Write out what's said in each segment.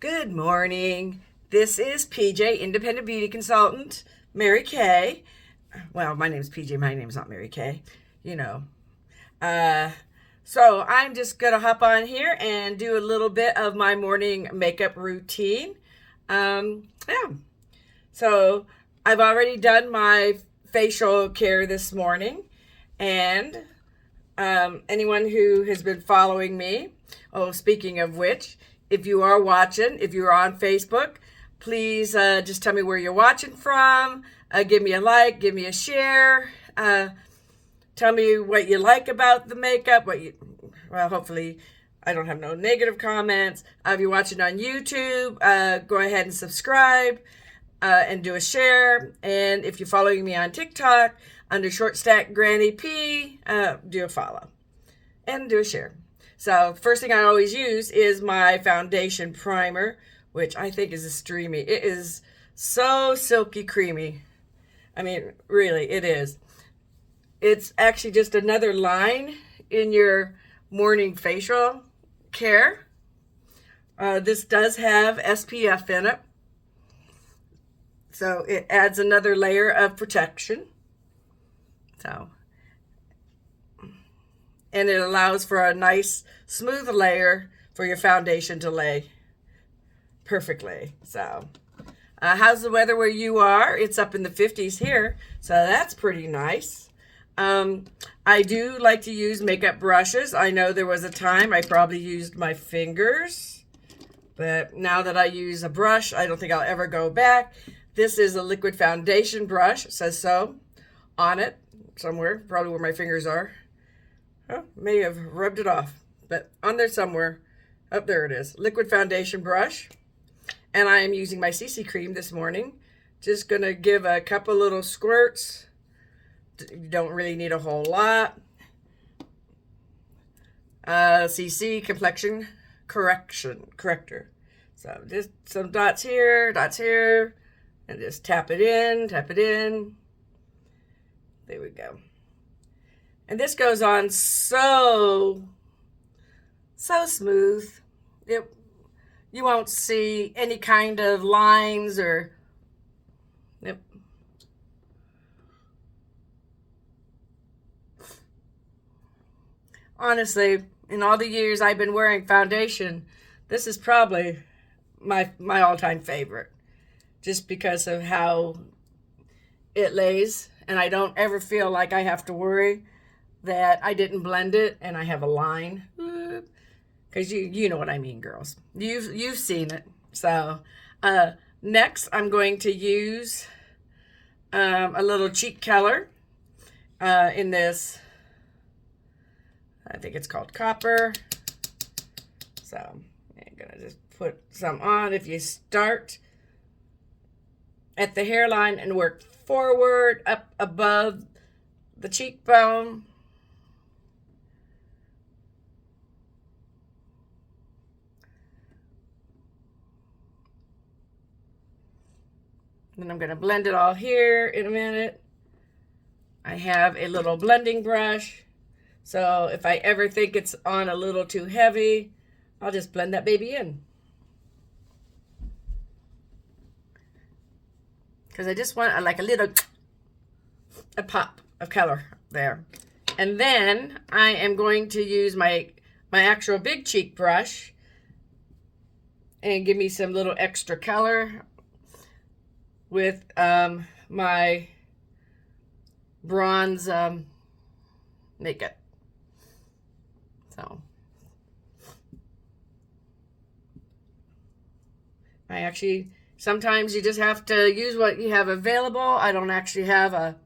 Good morning. This is PJ, Independent Beauty Consultant, Mary Kay. Well, my name's PJ. My name's not Mary Kay. You know. Uh, so I'm just going to hop on here and do a little bit of my morning makeup routine. Yeah. So I've already done my facial care this morning. And anyone who has been following me, speaking of which, if you are watching, if you're on Facebook, please just tell me where you're watching from. Give me a like, give me a share. Tell me what you like about the makeup. Hopefully, I don't have no negative comments. If you're watching on YouTube, go ahead and subscribe and do a share. And if you're following me on TikTok, under Short Stack Granny P, do a follow and do a share. So first thing I always use is my foundation primer, which I think is a streamy. It is so silky creamy. I mean, really, it is. It's actually just another line in your morning facial care. This does have SPF in it, so it adds another layer of protection. And it allows for a nice smooth layer for your foundation to lay perfectly. So how's the weather where you are? It's up in the 50s here, so that's pretty nice. I do like to use makeup brushes. I know there was a time I probably used my fingers, but now that I use a brush, I don't think I'll ever go back. This is a liquid foundation brush. It says so on it somewhere, probably where my fingers are. Oh, may have rubbed it off, but on there somewhere. Oh, there it is. Liquid foundation brush. And I am using my CC cream this morning. Just going to give a couple little squirts. You don't really need a whole lot. CC complexion corrector. So just some dots here, and just tap it in. There we go. And this goes on so smooth. You won't see any kind of lines or. Yep. Honestly, in all the years I've been wearing foundation, this is probably my all-time favorite, just because of how it lays, and I don't ever feel like I have to worry that I didn't blend it and I have a line, because you know what I mean, girls. You've seen it. So next I'm going to use a little cheek color in this. I think it's called Copper. So I'm gonna just put some on. If you start at the hairline and work forward up above the cheekbone, then I'm going to blend it all here in a minute. I have a little blending brush, so if I ever think it's on a little too heavy, I'll just blend that baby in. Because I just want like a pop of color there. And then I am going to use my actual big cheek brush and give me some little extra color with my bronze makeup. So sometimes you just have to use what you have available. I don't actually have a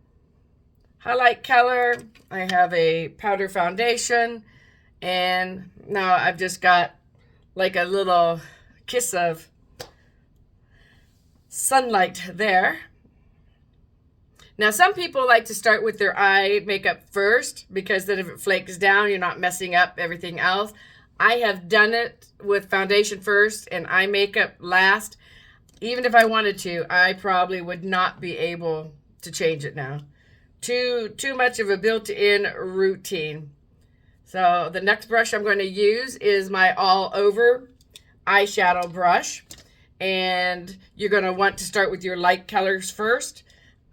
highlight color. I have a powder foundation, and now I've just got like a little kiss of sunlight there. Now, some people like to start with their eye makeup first, because then if it flakes down, you're not messing up everything else. I have done it with foundation first and eye makeup last. Even if I wanted to, I probably would not be able to change it now. Too much of a built-in routine. So the next brush I'm going to use is my all over eyeshadow brush. And you're going to want to start with your light colors first.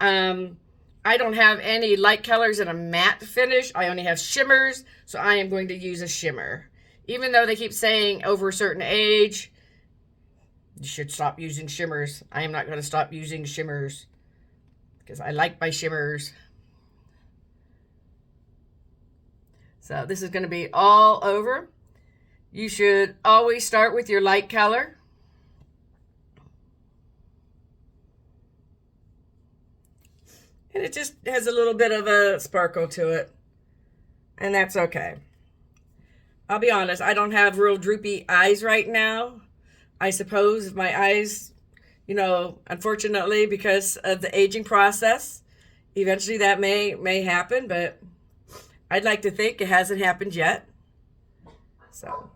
I don't have any light colors in a matte finish. I only have shimmers, so I am going to use a shimmer. Even though they keep saying over a certain age, you should stop using shimmers. I am not going to stop using shimmers because I like my shimmers. So this is going to be all over. You should always start with your light color. And it just has a little bit of a sparkle to it. And that's okay. I'll be honest, I don't have real droopy eyes right now. I suppose my eyes, you know, unfortunately, because of the aging process, eventually that may happen, but I'd like to think it hasn't happened yet. So,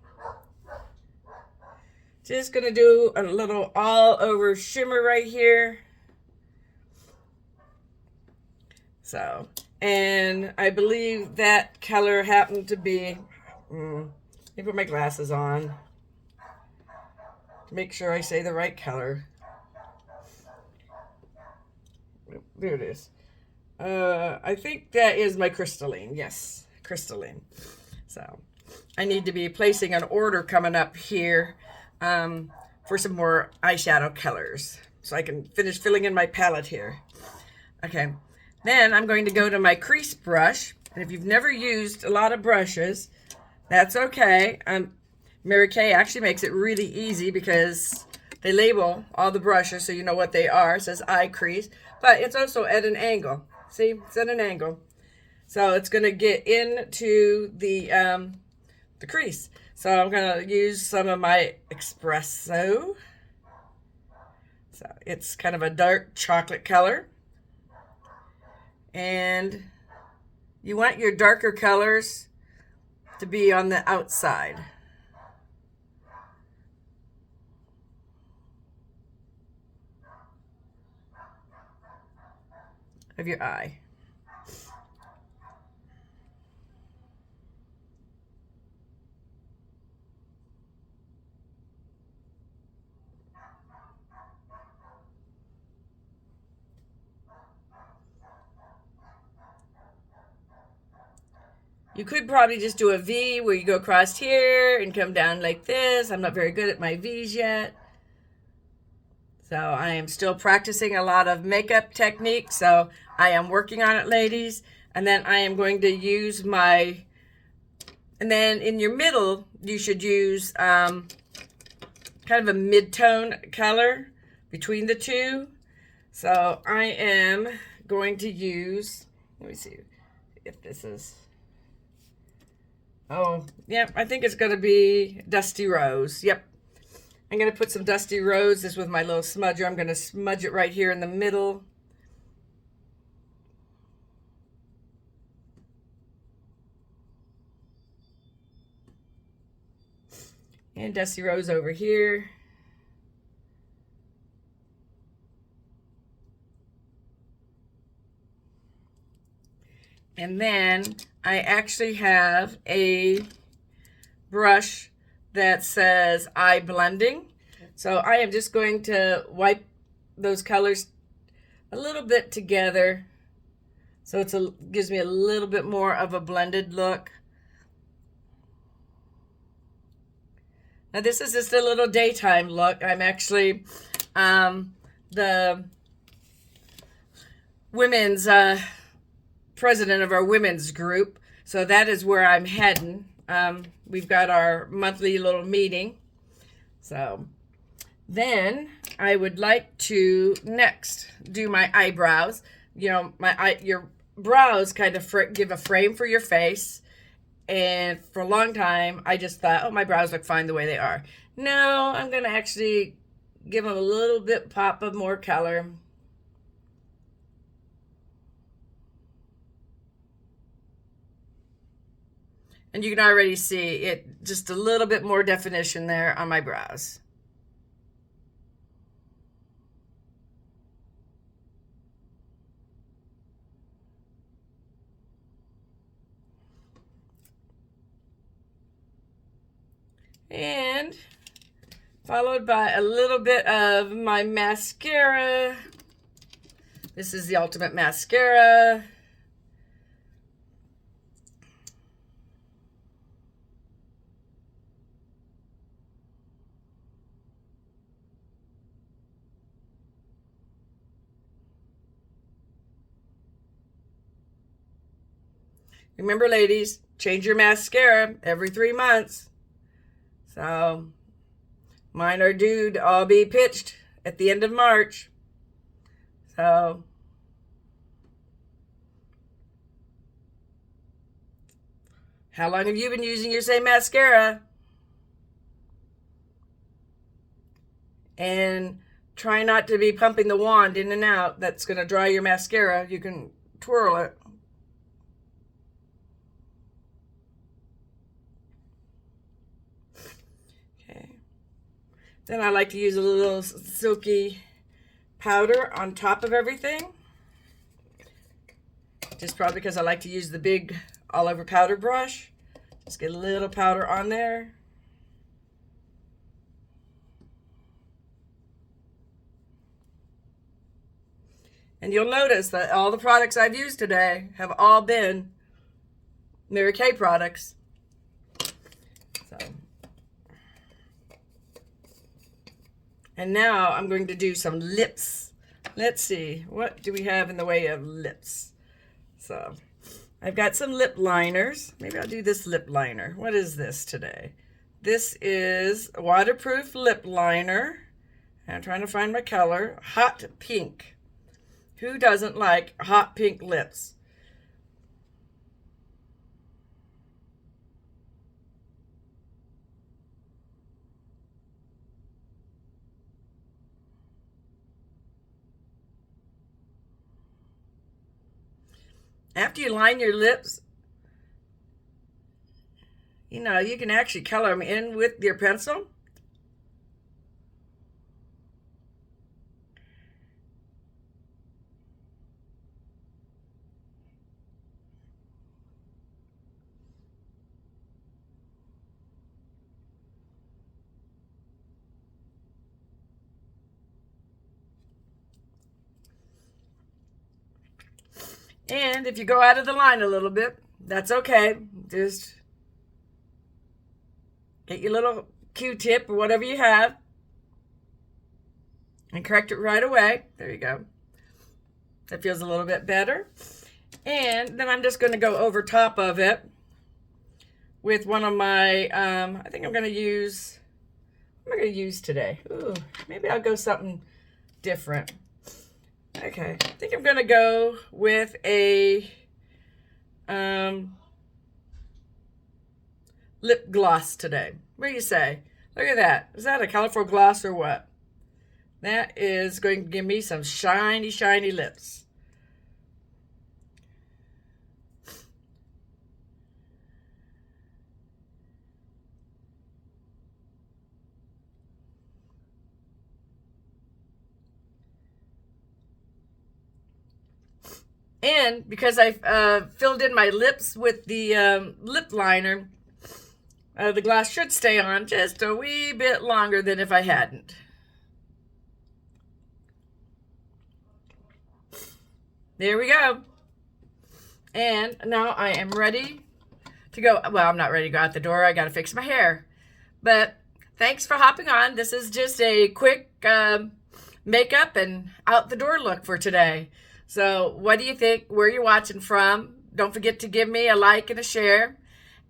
just going to do a little all over shimmer right here. So, and I believe that color happened to be, let me put my glasses on to make sure I say the right color. There it is. I think that is my crystalline. Yes, crystalline. So, I need to be placing an order coming up here for some more eyeshadow colors so I can finish filling in my palette here. Okay. Then I'm going to go to my crease brush. And if you've never used a lot of brushes, that's okay. Mary Kay actually makes it really easy because they label all the brushes so you know what they are. It says eye crease, but it's also at an angle. See, it's at an angle. So it's going to get into the crease. So I'm going to use some of my Espresso. So it's kind of a dark chocolate color. And you want your darker colors to be on the outside. Of your eye. You could probably just do a V where you go across here and come down like this. I'm not very good at my V's yet. So I am still practicing a lot of makeup techniques. So I am working on it, ladies. And then I am going to use my, and then in your middle, you should use kind of a mid-tone color between the two. So I am going to use, let me see if this is, oh, yep, I think it's going to be Dusty Rose. Yep. I'm going to put some Dusty Rose. This with my little smudger. I'm going to smudge it right here in the middle. And Dusty Rose over here. And then I actually have a brush that says eye blending. So I am just going to wipe those colors a little bit together. So it gives me a little bit more of a blended look. Now this is just a little daytime look. I'm actually the women's president of our women's group. So that is where I'm heading. We've got our monthly little meeting. So then I would like to next do my eyebrows. You know, your brows kind of give a frame for your face. And for a long time, I just thought, oh, my brows look fine the way they are. No, I'm going to actually give them a little bit pop of more color. And you can already see it, just a little bit more definition there on my brows. And followed by a little bit of my mascara. This is the Ultimate Mascara. Remember, ladies, change your mascara every 3 months. So mine are due to all be pitched at the end of March. So how long have you been using your same mascara? And try not to be pumping the wand in and out. That's going to dry your mascara. You can twirl it. Then I like to use a little silky powder on top of everything. Just probably because I like to use the big all over powder brush. Just get a little powder on there. And you'll notice that all the products I've used today have all been Mary Kay products. So. And now I'm going to do some lips. Let's see, what do we have in the way of lips? So I've got some lip liners. Maybe I'll do this lip liner. What is this today? This is a waterproof lip liner. I'm trying to find my color. Hot pink. Who doesn't like hot pink lips? After you line your lips, you know, you can actually color them in with your pencil. And if you go out of the line a little bit, that's okay. Just get your little Q-tip or whatever you have and correct it right away. There you go. That feels a little bit better. And then I'm just going to go over top of it with one of my, I think I'm going to use, what am I going to use today? Ooh, maybe I'll go something different. Okay, I think I'm going to go with a lip gloss today. What do you say? Look at that. Is that a colorful gloss or what? That is going to give me some shiny, shiny lips. And because I filled in my lips with the lip liner, the gloss should stay on just a wee bit longer than if I hadn't. There we go. And now I am ready to go. Well, I'm not ready to go out the door. I got to fix my hair. But thanks for hopping on. This is just a quick makeup and out the door look for today. So what do you think? Where you're watching from? Don't forget to give me a like and a share.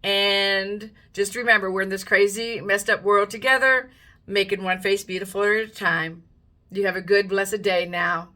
And just remember, we're in this crazy, messed up world together, making one face beautiful at a time. You have a good, blessed day now.